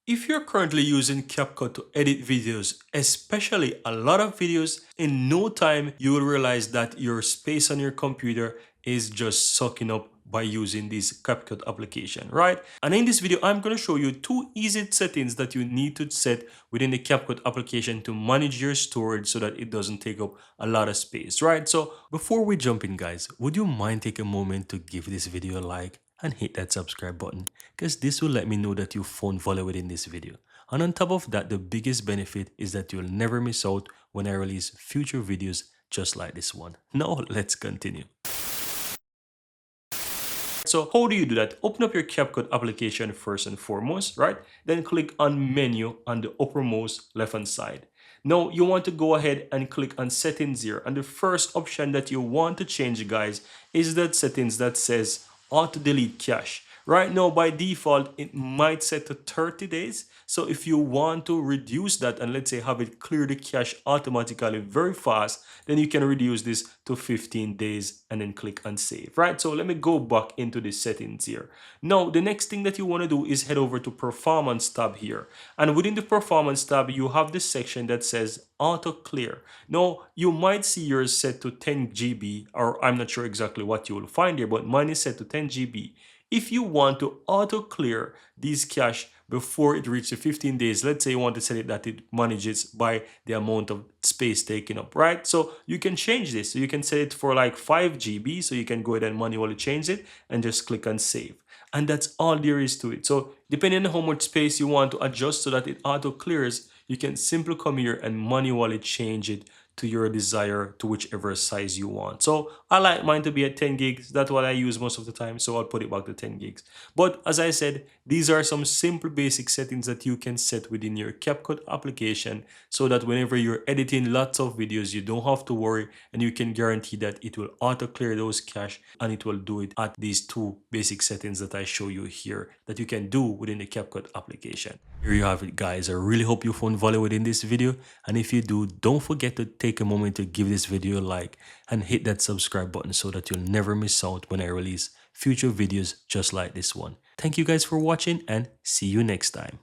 If you're currently using CapCut to edit videos, especially a lot of videos, in no time you will realize that your space on your computer is just sucking up by using this CapCut application, right? And in this video, I'm going to show you two easy settings that you need to set within the CapCut application to manage your storage so that it doesn't take up a lot of space, right? So before we jump in, guys, would you mind take a moment to give this video a like and hit that subscribe button, because this will let me know that you found value within this video. And on top of that, the biggest benefit is that you'll never miss out when I release future videos just like this one. Now let's continue. So how do you do that? Open up your CapCut application first and foremost, right? Then click on menu on the uppermost left hand side. Now you want to go ahead and click on settings here, and the first option that you want to change, guys, is that settings that says auto delete cache. Right now by default it might set to 30 days. So if you want to reduce that and let's say have it clear the cache automatically very fast, then you can reduce this to 15 days and then click on save, right? So let me go back into the settings here. Now the next thing that you want to do is head over to Performance tab here, and within the Performance tab you have this section that says auto clear. Now you might see yours set to 10 GB, or I'm not sure exactly what you will find here, but mine is set to 10 GB. If you want to auto clear these cache before it reaches 15 days, let's say you want to set it that it manages by the amount of space taken up, right? So you can change this. So you can set it for like 5 GB. So you can go ahead and manually change it and just click on save. And that's all there is to it. So depending on how much space you want to adjust so that it auto clears, you can simply come here and manually change it to your desire, to whichever size you want. So I like mine to be at 10 gigs. That's what I use most of the time. So I'll put it back to 10 gigs. But as I said, these are some simple basic settings that you can set within your CapCut application so that whenever you're editing lots of videos, you don't have to worry, and you can guarantee that it will auto clear those cache, and it will do it at these two basic settings that I show you here that you can do within the CapCut application. Here you have it, guys. I really hope you found value within this video, and if you do, don't forget to take a moment to give this video a like and hit that subscribe button so that you'll never miss out when I release future videos just like this one. Thank you guys for watching, and see you next time.